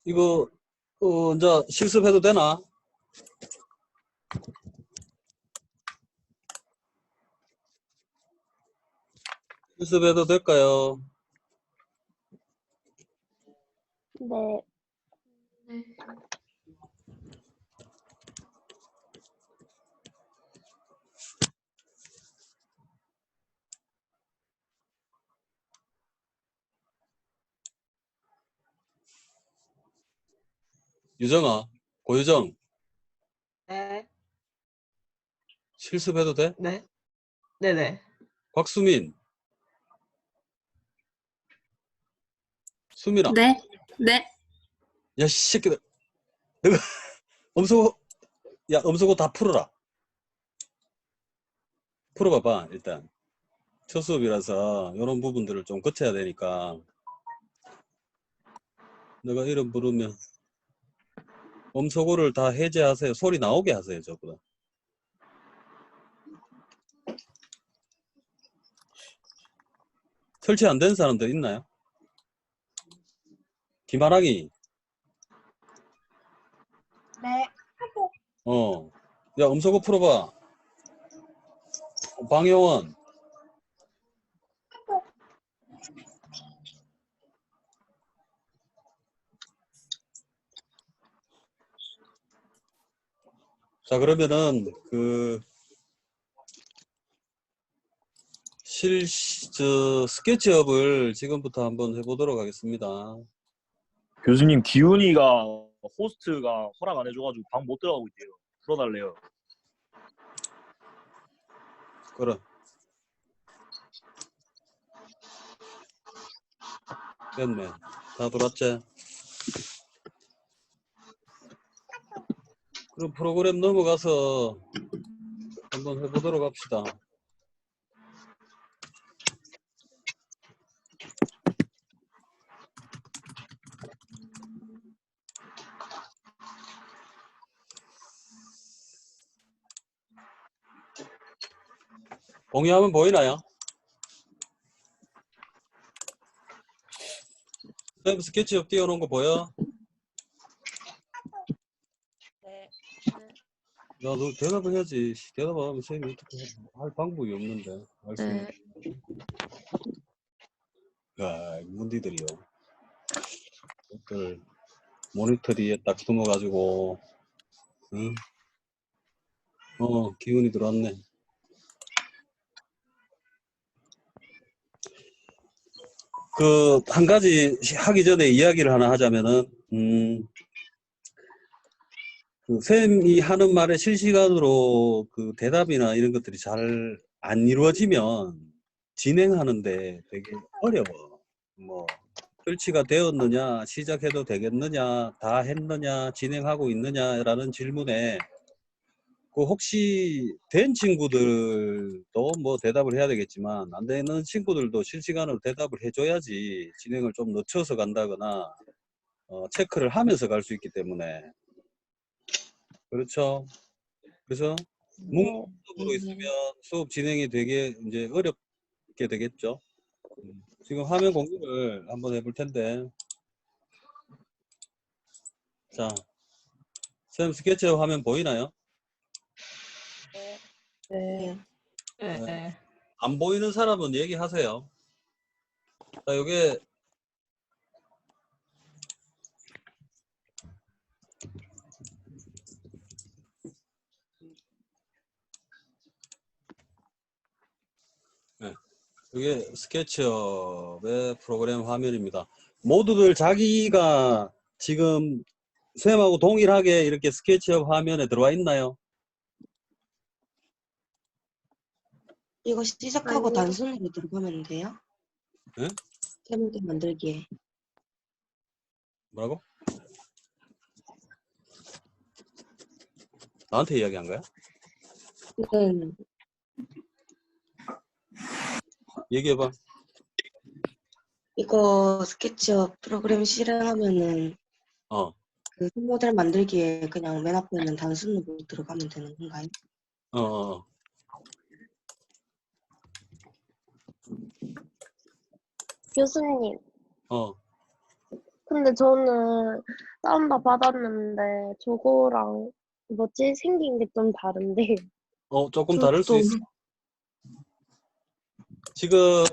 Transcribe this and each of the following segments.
이거 이제 실습해도 되나? 실습해도 될까요? 네. 유정아, 고유정, 네, 실습해도 돼? 네, 네네. 곽수민, 수민아, 네, 네. 야, 이 새끼들, 너가 엄수고, 야, 엄수고 다 풀어라. 풀어봐봐, 일단. 첫 수업이라서 이런 부분들을 좀 거쳐야 되니까. 내가 이름 부르면 엄소고를 다 해제하세요. 소리 나오게 하세요, 저보다. 설치 안 된 사람들 있나요? 김아랑이, 네. 야, 엄소고 풀어봐. 방영원, 자, 그러면은 스케치업을 지금부터 한번 해보도록 하겠습니다. 교수님 기훈이가 호스트가 허락 안 해줘가지고 방 못 들어가고 있대요. 풀어달래요. 그래. 됐네. 다 돌았지? 그럼 프로그램 넘어가서 한번 해보도록 합시다. 공유하면 보이나요? 쌤 스케치업 띄워놓은 거 보여? 네. 야, 너 대답을 해야지. 대답 안 하면 쌤이 어떻게 할 방법이 없는데. 알 수 있는. 야, 문디들이요. 것들 모니터리에 딱 숨어가지고, 응? 기운이 들어왔네. 한 가지 하기 전에 이야기를 하나 하자면은, 쌤이 하는 말에 실시간으로 대답이나 이런 것들이 잘 안 이루어지면 진행하는데 되게 어려워. 뭐, 설치가 되었느냐, 시작해도 되겠느냐, 다 했느냐, 진행하고 있느냐라는 질문에 혹시 된 친구들도 뭐 대답을 해야 되겠지만 안 되는 친구들도 실시간으로 대답을 해줘야지 진행을 좀 늦춰서 간다거나 체크를 하면서 갈 수 있기 때문에 그렇죠. 그래서 뭉석으로 있으면 수업 진행이 되게 이제 어렵게 되겠죠. 지금 화면 공유를 한번 해볼 텐데, 자, 쌤 스케치업 화면 보이나요? 네. 네. 안 보이는 사람은 얘기하세요. 자, 요게 이게 스케치업의 프로그램 화면입니다. 모두들 자기가 지금 쌤하고 동일하게 이렇게 스케치업 화면에 들어와 있나요? 이거 시작하고 단순으로 들어가면 돼요? 네? 세문제 만들기에. 뭐라고? 나한테 이야기한 거야? 네. 얘기해봐. 이거 스케치업 프로그램 실행하면은 그 모델 만들기에 그냥 맨 앞에 있는 단순으로 들어가면 되는 건가요? 교수님, 근데 저는 다운받 받았는데 저거랑 뭐지? 생긴 게 좀 다른데. 조금 다를 수 있어. 지금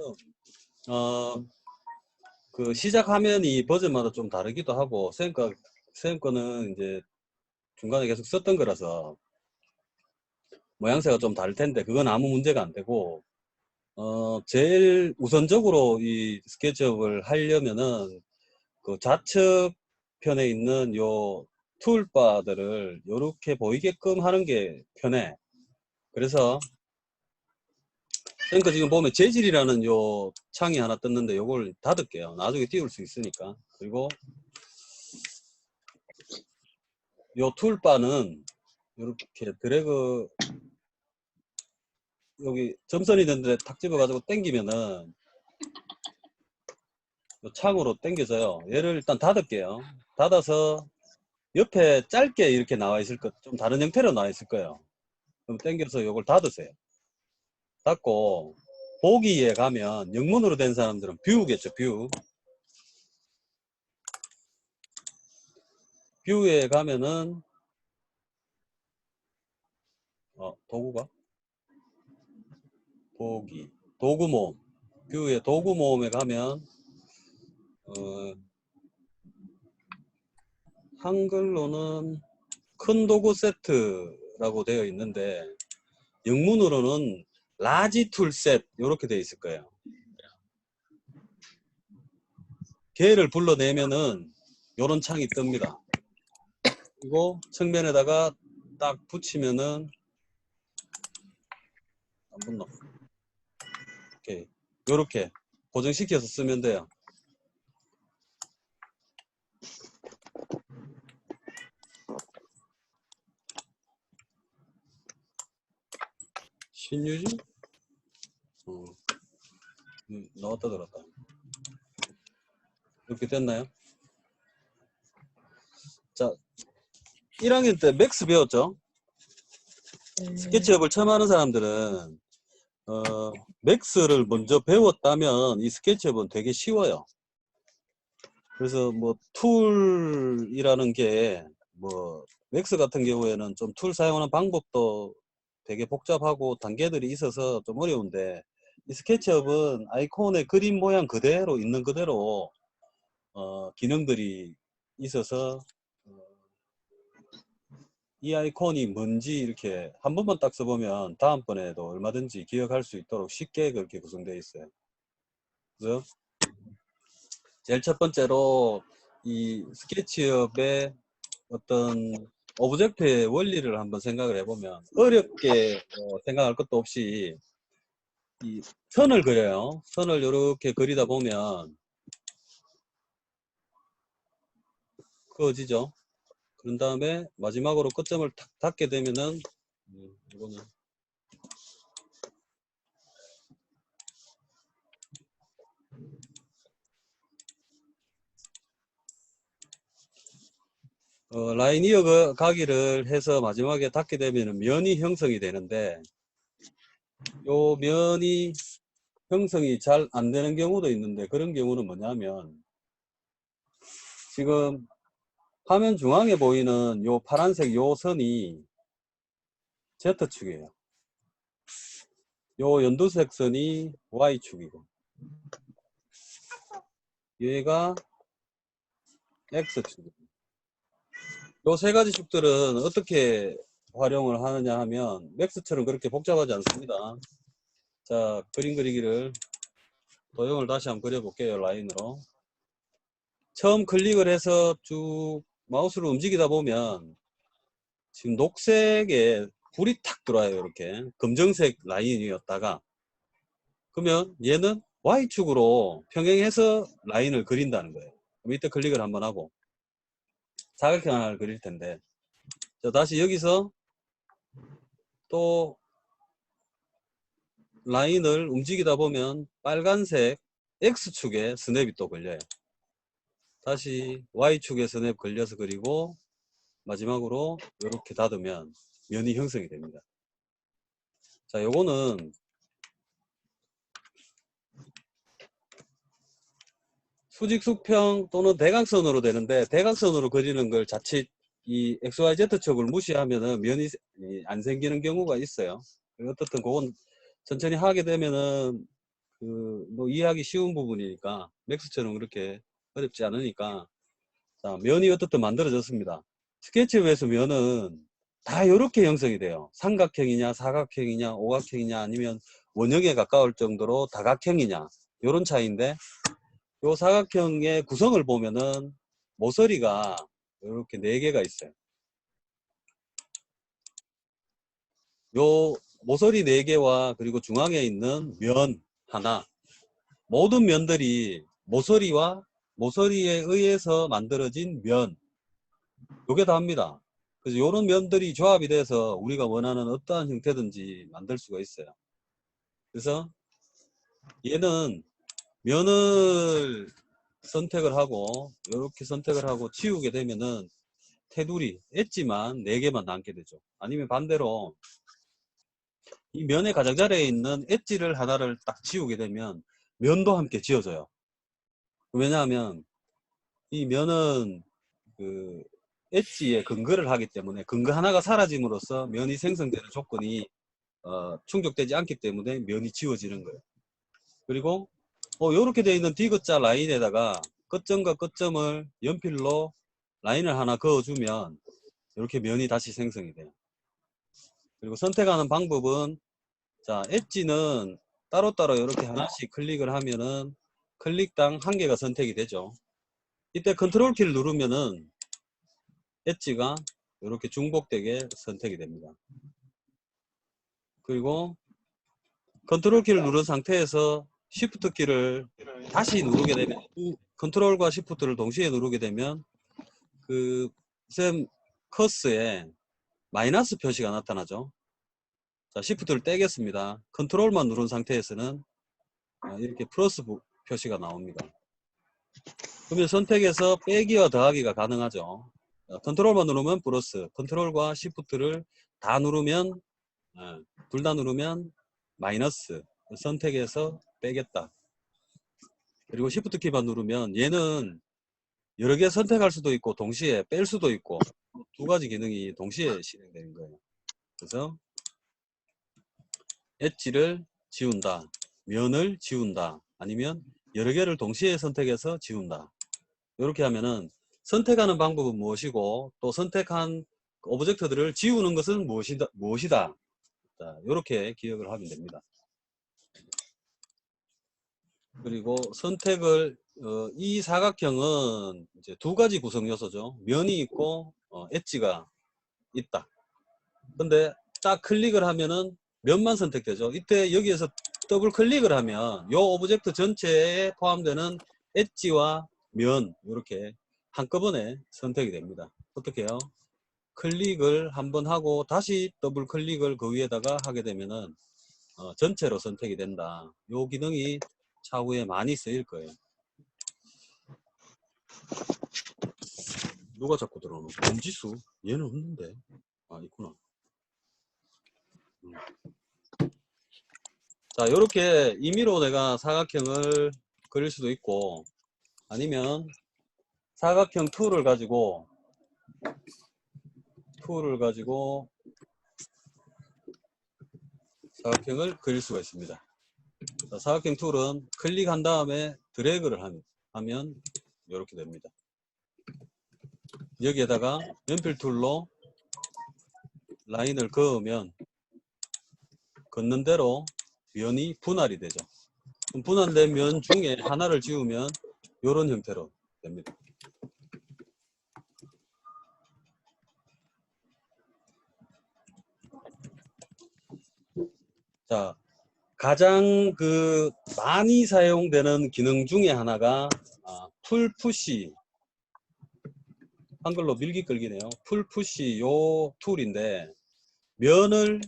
그 시작 화면이 버전마다 좀 다르기도 하고 쌤 거는 이제 중간에 계속 썼던 거라서 모양새가 좀 다를 텐데 그건 아무 문제가 안 되고 제일 우선적으로 이 스케치업을 하려면은 그 좌측 편에 있는 요 툴바들을 요렇게 보이게끔 하는 게 편해. 그래서 그러니까 지금 보면 재질이라는 요 창이 하나 떴는데 요걸 닫을게요. 나중에 띄울 수 있으니까. 그리고 요 툴바는 이렇게 드래그 여기 점선이 있는데 탁 집어가지고 당기면은 요 창으로 당겨져요. 얘를 일단 닫을게요. 닫아서 옆에 짧게 이렇게 나와 있을 것, 좀 다른 형태로 나와 있을 거예요. 그럼 당겨서 요걸 닫으세요. 닫고 보기에 가면 영문으로 된 사람들은 뷰겠죠. 뷰에 가면은 도구가 보기 도구 모음 뷰에 도구 모음에 가면 한글로는 큰 도구 세트라고 되어 있는데 영문으로는 라지 툴셋 이렇게 되어 있을 거예요. 걔를 불러내면은 요런 창이 뜹니다. 그리고 측면에다가 딱 붙이면은 안 붙노. 오케이. 요렇게 고정시켜서 쓰면 돼요. 신유지? 나왔다 들었다. 이렇게 됐나요? 자, 1학년 때 맥스 배웠죠? 스케치업을 처음 하는 사람들은 맥스를 먼저 배웠다면 이 스케치업은 되게 쉬워요. 그래서 뭐 툴이라는 게 뭐 맥스 같은 경우에는 좀 툴 사용하는 방법도 되게 복잡하고 단계들이 있어서 좀 어려운데 이 스케치업은 아이콘의 그림 모양 그대로 있는 그대로 기능들이 있어서 이 아이콘이 뭔지 이렇게 한 번만 딱 써보면 다음번에도 얼마든지 기억할 수 있도록 쉽게 그렇게 구성되어 있어요. 그래서 제일 첫 번째로 이 스케치업의 어떤 오브젝트의 원리를 한번 생각을 해보면 어렵게 생각할 것도 없이 이 선을 그려요. 선을 이렇게 그리다 보면 그어지죠. 그런 다음에 마지막으로 끝점을 탁 닫게 되면은 이거는 라인 이어가기를 해서 마지막에 닫게 되면 면이 형성이 되는데 요 면이 형성이 잘 안 되는 경우도 있는데 그런 경우는 뭐냐면 지금 화면 중앙에 보이는 요 파란색 요 선이 Z축이에요. 요 연두색 선이 Y축이고 얘가 X축이고 요 세 가지 축들은 어떻게 활용을 하느냐 하면 맥스처럼 그렇게 복잡하지 않습니다. 자, 그림 그리기를 도형을 다시 한번 그려볼게요. 라인으로. 처음 클릭을 해서 쭉 마우스를 움직이다 보면 지금 녹색에 불이 탁 들어와요. 이렇게 검정색 라인이었다가 그러면 얘는 Y축으로 평행해서 라인을 그린다는 거예요. 밑에 클릭을 한번 하고 사각형 하나를 그릴 텐데 자, 다시 여기서 또 라인을 움직이다 보면 빨간색 X축에 스냅이 또 걸려요. 다시 Y축에 스냅 걸려서 그리고 마지막으로 이렇게 닫으면 면이 형성이 됩니다. 자, 요거는 수직 수평 또는 대각선으로 되는데 대각선으로 그리는 걸 자칫 이 XYZ축을 무시하면은 면이 안 생기는 경우가 있어요. 어떻든 그건 천천히 하게 되면은 그 뭐 이해하기 쉬운 부분이니까 맥스처럼 그렇게 어렵지 않으니까 자, 면이 어떻든 만들어졌습니다. 스케치업에서 면은 다 이렇게 형성이 돼요. 삼각형이냐 사각형이냐 오각형이냐 아니면 원형에 가까울 정도로 다각형이냐 이런 차이인데 요 사각형의 구성을 보면은 모서리가 이렇게 4개가 있어요. 요 모서리 4개와 그리고 중앙에 있는 면 하나, 모든 면들이 모서리에 의해서 만들어진 면, 요게 다입니다. 그래서 요런 면들이 조합이 돼서 우리가 원하는 어떠한 형태든지 만들 수가 있어요. 그래서 얘는 면을 선택을 하고 이렇게 선택을 하고 지우게 되면은 테두리, 엣지만 4개만 남게 되죠. 아니면 반대로 이 면의 가장자리에 있는 엣지를 하나를 딱 지우게 되면 면도 함께 지워져요. 왜냐하면 이 면은 그 엣지에 근거를 하기 때문에 근거 하나가 사라짐으로써 면이 생성되는 조건이 충족되지 않기 때문에 면이 지워지는 거예요. 그리고 이렇게 되어 있는 디귿자 라인에다가 끝점과 끝점을 연필로 라인을 하나 그어주면 이렇게 면이 다시 생성이 돼요. 그리고 선택하는 방법은 자, 엣지는 따로따로 이렇게 하나씩 클릭을 하면은 클릭당 1개가 선택이 되죠. 이때 컨트롤 키를 누르면은 엣지가 이렇게 중복되게 선택이 됩니다. 그리고 컨트롤 키를 누른 상태에서 쉬프트 키를 다시 누르게 되면 컨트롤과 쉬프트를 동시에 누르게 되면 그 쌤 커스에 마이너스 표시가 나타나죠. 자, 쉬프트를 떼겠습니다. 컨트롤만 누른 상태에서는 이렇게 플러스 표시가 나옵니다. 그러면 선택해서 빼기와 더하기가 가능하죠. 컨트롤만 누르면 플러스, 컨트롤과 쉬프트를 다 누르면 둘 다 누르면 마이너스, 선택해서 빼겠다. 그리고 쉬프트 키만 누르면 얘는 여러 개 선택할 수도 있고 동시에 뺄 수도 있고 2가지 기능이 동시에 실행되는 거예요. 그래서 엣지를 지운다, 면을 지운다, 아니면 여러 개를 동시에 선택해서 지운다. 이렇게 하면은 선택하는 방법은 무엇이고 또 선택한 오브젝트들을 지우는 것은 무엇이다. 자, 이렇게 기억을 하면 됩니다. 그리고 선택을 이 사각형은 이제 2가지 구성 요소죠. 면이 있고 엣지가 있다. 근데 딱 클릭을 하면은 면만 선택되죠. 이때 여기에서 더블 클릭을 하면 이 오브젝트 전체에 포함되는 엣지와 면 이렇게 한꺼번에 선택이 됩니다. 어떻게 해요? 클릭을 한번 하고 다시 더블 클릭을 그 위에다가 하게 되면은 전체로 선택이 된다. 이 기능이 차후에 많이 쓰일 거예요. 누가 자꾸 들어오노? 범지수? 얘는 없는데. 아, 있구나. 자, 이렇게 임의로 내가 사각형을 그릴 수도 있고 아니면 사각형 툴을 가지고 사각형을 그릴 수가 있습니다. 자, 사각형 툴은 클릭한 다음에 드래그를 하면 이렇게 됩니다. 여기에다가 연필 툴로 라인을 그으면 걷는 대로 면이 분할이 되죠. 분할된 면 중에 하나를 지우면 이런 형태로 됩니다. 자, 가장 많이 사용되는 기능 중에 하나가 풀푸시, 한글로 밀기 끌기네요. 풀푸시 요 툴인데 면을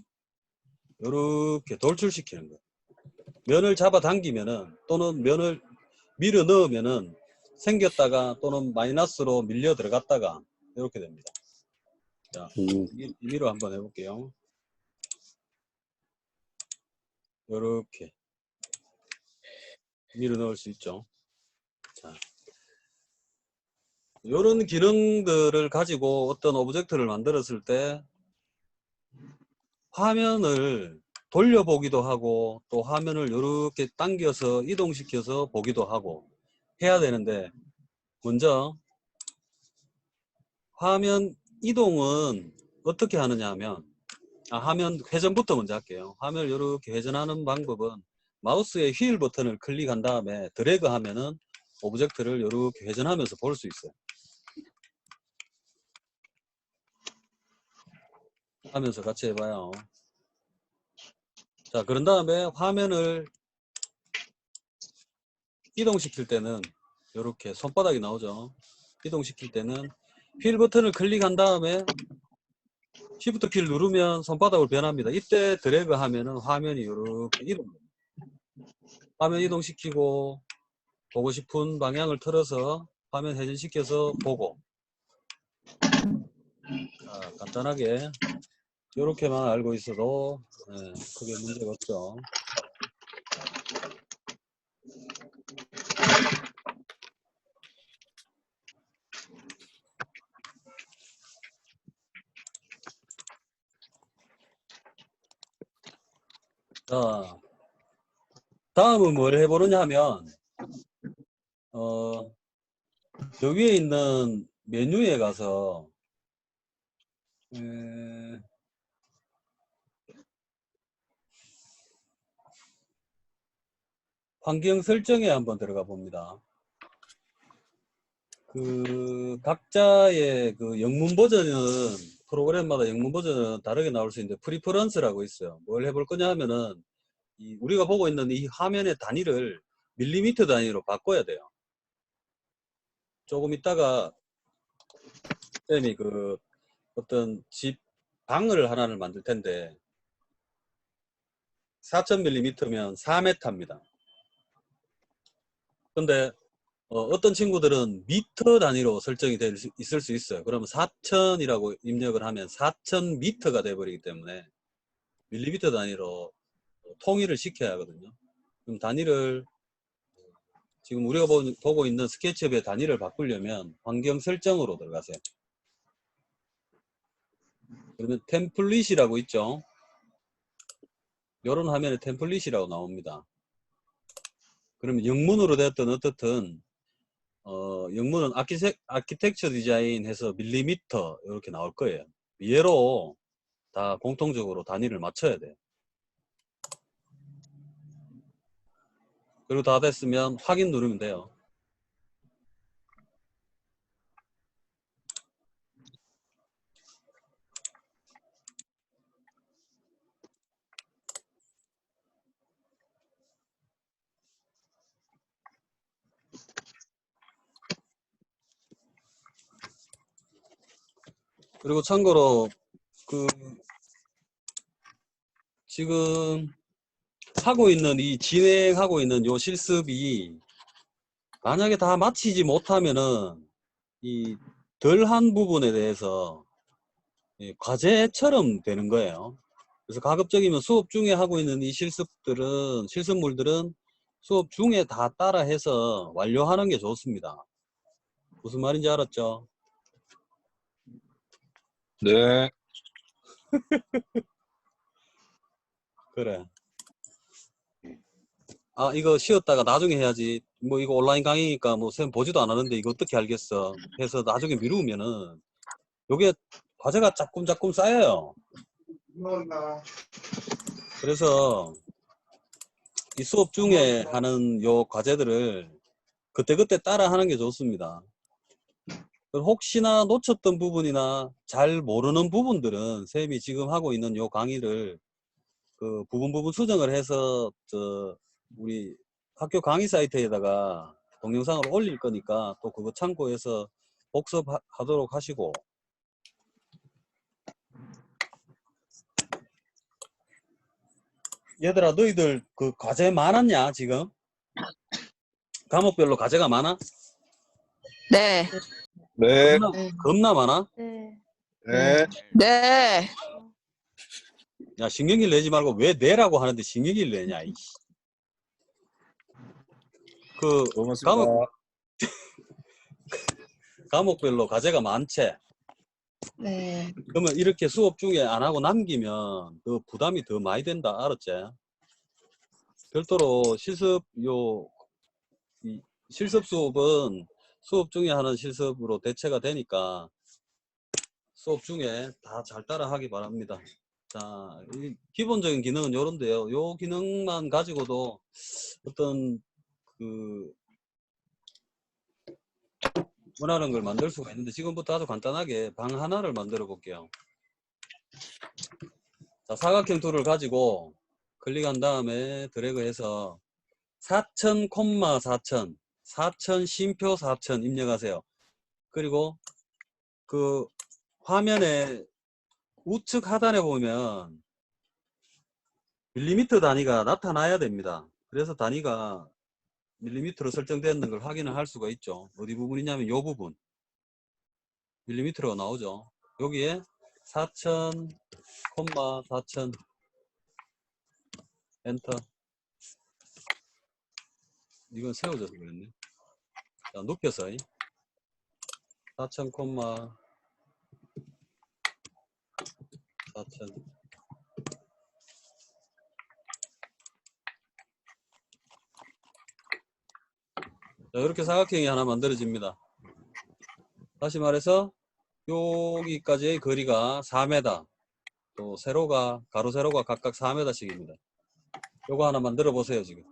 이렇게 돌출시키는 거예요. 면을 잡아당기면은 또는 면을 밀어 넣으면은 생겼다가 또는 마이너스로 밀려 들어갔다가 이렇게 됩니다. 자, 임의로 한번 해볼게요. 이렇게 밀어 넣을 수 있죠. 자, 이런 기능들을 가지고 어떤 오브젝트를 만들었을 때 화면을 돌려보기도 하고 또 화면을 이렇게 당겨서 이동시켜서 보기도 하고 해야 되는데, 먼저 화면 이동은 어떻게 하느냐 하면, 화면 회전부터 먼저 할게요. 화면을 이렇게 회전하는 방법은 마우스의 휠 버튼을 클릭한 다음에 드래그 하면은 오브젝트를 이렇게 회전하면서 볼 수 있어요. 하면서 같이 해봐요. 자, 그런 다음에 화면을 이동시킬 때는 이렇게 손바닥이 나오죠. 이동시킬 때는 휠 버튼을 클릭한 다음에 Shift 키를 누르면 손바닥으로 변합니다. 이때 드래그 하면은 화면이 이렇게 이동됩니다. 화면 이동시키고 보고 싶은 방향을 틀어서 화면 회전시켜서 보고. 자, 간단하게 이렇게만 알고 있어도 크게 문제가 없죠. 자, 다음은 뭘 해보느냐 하면 저 위에 있는 메뉴에 가서 환경 설정에 한번 들어가 봅니다. 그 각자의 그 영문 버전은 프로그램마다 영문 버전은 다르게 나올 수 있는데 프리퍼런스라고 있어요. 뭘 해볼 거냐 하면은 우리가 보고 있는 이 화면의 단위를 밀리미터 단위로 바꿔야 돼요. 조금 있다가 쌤이 그 어떤 집 방을 하나를 만들 텐데 4000mm면 4m입니다. 근데 어떤 친구들은 미터 단위로 설정이 있을 수 있어요. 그러면 4000이라고 입력을 하면 4000m가 돼버리기 때문에 밀리미터 단위로 통일을 시켜야 하거든요. 그럼 단위를 지금 우리가 보고 있는 스케치업의 단위를 바꾸려면 환경 설정으로 들어가세요. 그러면 템플릿이라고 있죠. 이런 화면에 템플릿이라고 나옵니다. 그러면 영문으로 됐든 어떻든 영문은 아키텍처 디자인 해서 밀리미터 이렇게 나올 거예요. 얘로 다 공통적으로 단위를 맞춰야 돼요. 그리고 다 됐으면 확인 누르면 돼요. 그리고 참고로 그 지금 진행하고 있는 요 실습이 만약에 다 마치지 못하면은 이 덜한 부분에 대해서 과제처럼 되는 거예요. 그래서 가급적이면 수업 중에 하고 있는 이 실습물들은 수업 중에 다 따라 해서 완료하는 게 좋습니다. 무슨 말인지 알았죠? 네. 그래. 이거 쉬었다가 나중에 해야지. 뭐 이거 온라인 강의니까 뭐 쌤 보지도 않았는데 이거 어떻게 알겠어. 해서 나중에 미루면은 요게 과제가 자꾸자꾸 쌓여요. 그래서 이 수업 중에 하는 요 과제들을 그때그때 따라 하는 게 좋습니다. 혹시나 놓쳤던 부분이나 잘 모르는 부분들은 쌤이 지금 하고 있는 요 강의를 그 부분 수정을 해서 우리 학교 강의 사이트에다가 동영상으로 올릴 거니까 또 그거 참고해서 복습하도록 하시고, 얘들아 너희들 그 과제 많았냐 지금? 과목별로 과제가 많아? 네. 네. 겁나 많아? 네. 네. 네. 야, 신경질 내지 말고 왜 내라고 하는데 신경질 내냐 이씨. 그 고맙습니다. 과목별로 과제가 많지. 네. 그러면 이렇게 수업 중에 안 하고 남기면 그 부담이 더 많이 된다. 알았지? 별도로 이 실습 수업은 수업 중에 하는 실습으로 대체가 되니까 수업 중에 다 잘 따라 하기 바랍니다. 자, 이 기본적인 기능은 요런데요. 요 기능만 가지고도 어떤 그 원하는 걸 만들 수가 있는데 지금부터 아주 간단하게 방 하나를 만들어 볼게요. 자, 사각형 툴을 가지고 클릭한 다음에 드래그해서 4000, 4000, 4000, 쉼표 4000 입력하세요. 그리고 그 화면에 우측 하단에 보면 밀리미터 단위가 나타나야 됩니다. 그래서 단위가 밀리미터로 설정되는 걸 확인을 할 수가 있죠. 어디 부분이냐면 이 부분 밀리미터로 나오죠. 여기에 4000, 4000 엔터. 이건 세워져서 그랬네. 자, 높여서 4000, 4000. 자, 이렇게 사각형이 하나 만들어집니다. 다시 말해서 여기까지의 거리가 4m, 또 세로가 가로 세로가 각각 4m씩입니다. 요거 하나 만들어 보세요. 지금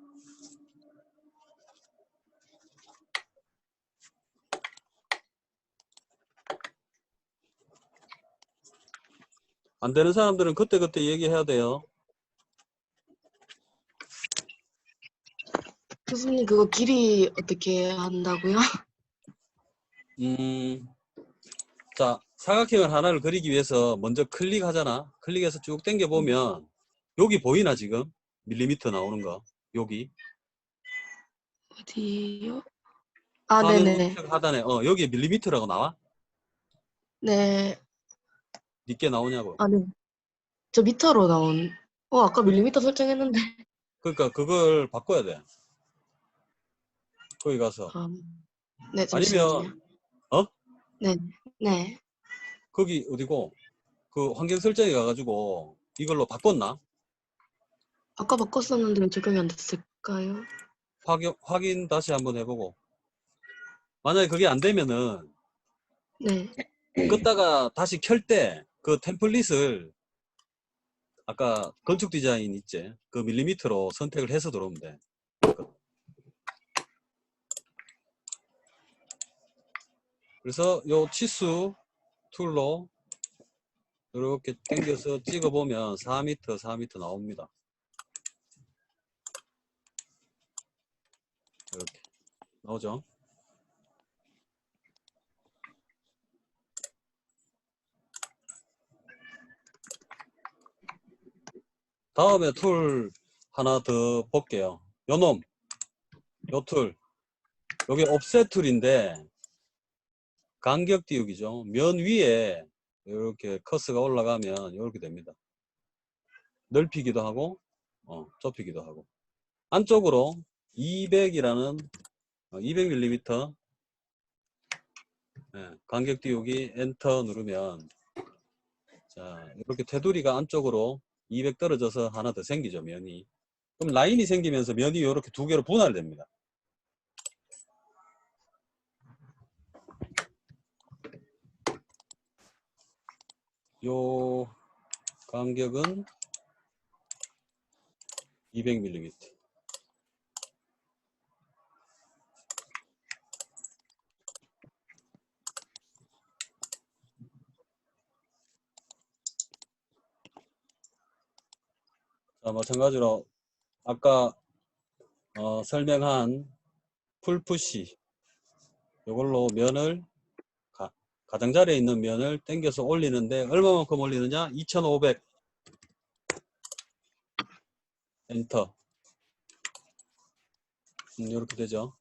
안 되는 사람들은 그때그때 얘기해야 돼요. 교수님 그거 길이 어떻게 한다고요? 자, 사각형을 하나를 그리기 위해서 먼저 클릭하잖아. 클릭해서 쭉 당겨 보면 여기 보이나 지금? 밀리미터 나오는 거. 여기 어디요? 아, 화면 네네. 우측 하단에 여기에 밀리미터라고 나와? 네. 니께 나오냐고. 아, 네. 저 미터로 나온. 아까 밀리미터 설정했는데. 그러니까 그걸 바꿔야 돼. 거기 가서. 아, 네, 아니면 잠시만요. 네. 네. 거기 어디고 그 환경 설정에 가가지고 이걸로 바꿨나? 아까 바꿨었는데 왜 적용이 안 됐을까요? 확인 다시 한번 해보고. 만약에 그게 안 되면은 네. 껐다가 다시 켤 때 그 템플릿을 아까 건축 디자인 있지? 그 밀리미터로 선택을 해서 들어오면 돼. 그래서 요 치수 툴로 이렇게 당겨서 찍어보면 4m, 4m 나옵니다. 이렇게 나오죠? 다음에 툴 하나 더 볼게요. 요놈, 요 툴. 요게 옵셋 툴인데 간격 띄우기죠. 면 위에 이렇게 커서가 올라가면 이렇게 됩니다. 넓히기도 하고 좁히기도 하고 안쪽으로 200이라는 200mm 간격 띄우기 엔터 누르면 자 이렇게 테두리가 안쪽으로 200 떨어져서 하나 더 생기죠. 면이. 그럼 라인이 생기면서 면이 이렇게 두 개로 분할됩니다. 요 간격은 200mm. 자, 마찬가지로 아까 설명한 풀푸시 이걸로 면을 가장자리에 있는 면을 당겨서 올리는데 얼마만큼 올리느냐? 2500 엔터. 이렇게 되죠.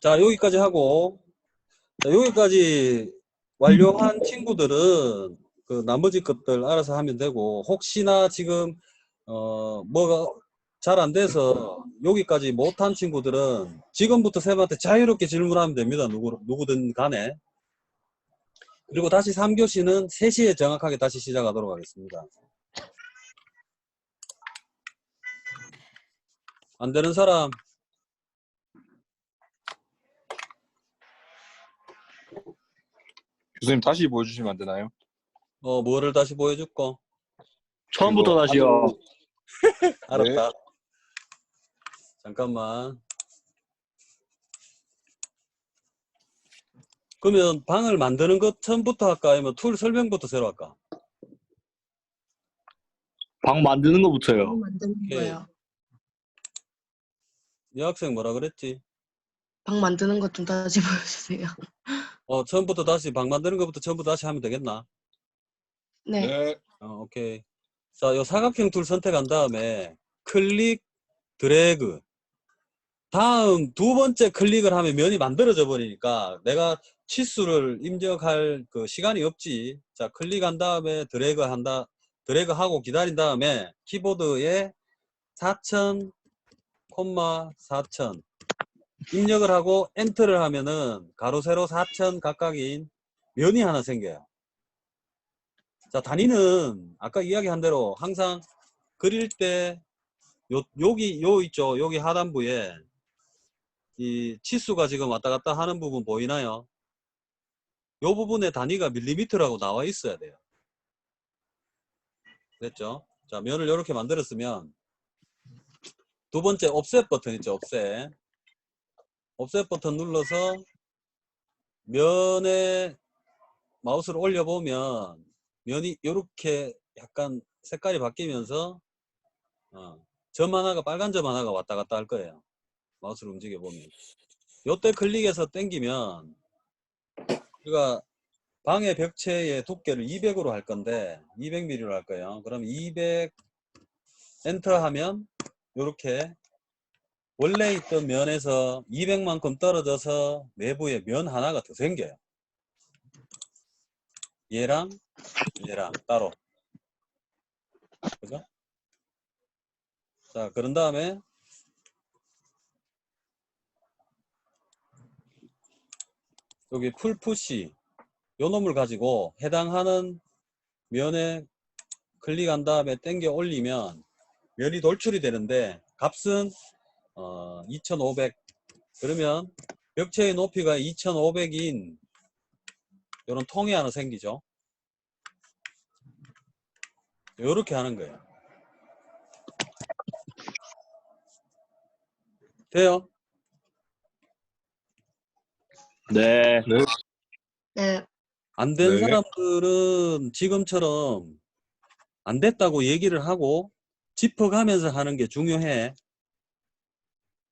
자, 여기까지 하고, 자, 여기까지 완료한 친구들은 그 나머지 것들 알아서 하면 되고, 혹시나 지금, 뭐가 잘 안 돼서 여기까지 못한 친구들은 지금부터 쌤한테 자유롭게 질문하면 됩니다. 누구든 간에. 그리고 다시 3교시는 3시에 정확하게 다시 시작하도록 하겠습니다. 안 되는 사람? 교수님 다시 보여주시면 안 되나요? 뭐를 다시 보여줄까? 처음부터 이거 다시요. 하도- 알았다. 잠깐만. 그러면 방을 만드는 것 처음부터 할까? 아니면 툴 설명부터 새로 할까? 방 만드는 거부터요. 만드는 오케이. 거요. 여학생 뭐라 그랬지? 방 만드는 것 좀 다시 보여주세요. 처음부터 다시 방 만드는 것부터 처음부터 다시 하면 되겠나? 네. 네. 오케이. 자, 요 사각형 툴 선택한 다음에 클릭, 드래그. 다음 두 번째 클릭을 하면 면이 만들어져 버리니까 내가 치수를 입력할 그 시간이 없지. 자, 클릭한 다음에 드래그하고 기다린 다음에 키보드에 4000, 4000 입력을 하고 엔터를 하면은 가로 세로 4000 각각인 면이 하나 생겨요. 자, 단위는 아까 이야기한 대로 항상 그릴 때 여기 있죠. 여기 하단부에 이 치수가 지금 왔다 갔다 하는 부분 보이나요? 이 부분의 단위가 밀리미터라고 나와 있어야 돼요. 됐죠? 자, 면을 이렇게 만들었으면 두 번째 옵셋 버튼 있죠. 옵셋 버튼 눌러서 면에 마우스를 올려보면 면이 이렇게 약간 색깔이 바뀌면서 점 하나가 빨간 점 하나가 왔다 갔다 할 거예요. 마우스를 움직여 보면 요때 클릭해서 당기면 우리가 방의 벽체의 두께를 200으로 할 건데 200mm로 할 거예요. 그럼 200 엔터 하면 이렇게 원래 있던 면에서 200만큼 떨어져서 내부에 면 하나가 더 생겨요. 얘랑 따로. 그죠? 자, 그런 다음에 여기 풀푸시 요 놈을 가지고 해당하는 면에 클릭한 다음에 당겨 올리면 면이 돌출이 되는데 값은 2500. 그러면 벽체의 높이가 2500인 이런 통이 하나 생기죠. 이렇게 하는 거예요. 돼요? 네. 네. 네. 안 된 네. 사람들은 지금처럼 안 됐다고 얘기를 하고 짚어가면서 하는 게 중요해.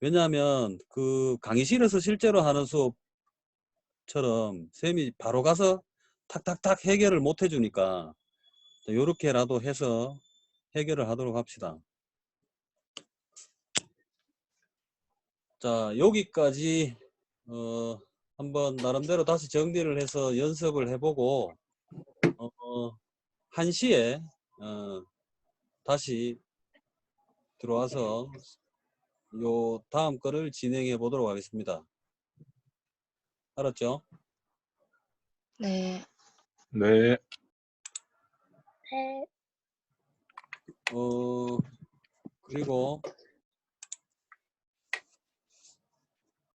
왜냐하면 그 강의실에서 실제로 하는 수업처럼 쌤이 바로 가서 탁탁탁 해결을 못 해주니까 이렇게라도 해서 해결을 하도록 합시다. 자, 여기까지 한번 나름대로 다시 정리를 해서 연습을 해보고 1시에 다시 들어와서 요 다음 거를 진행해 보도록 하겠습니다. 알았죠? 네. 네. 네. 그리고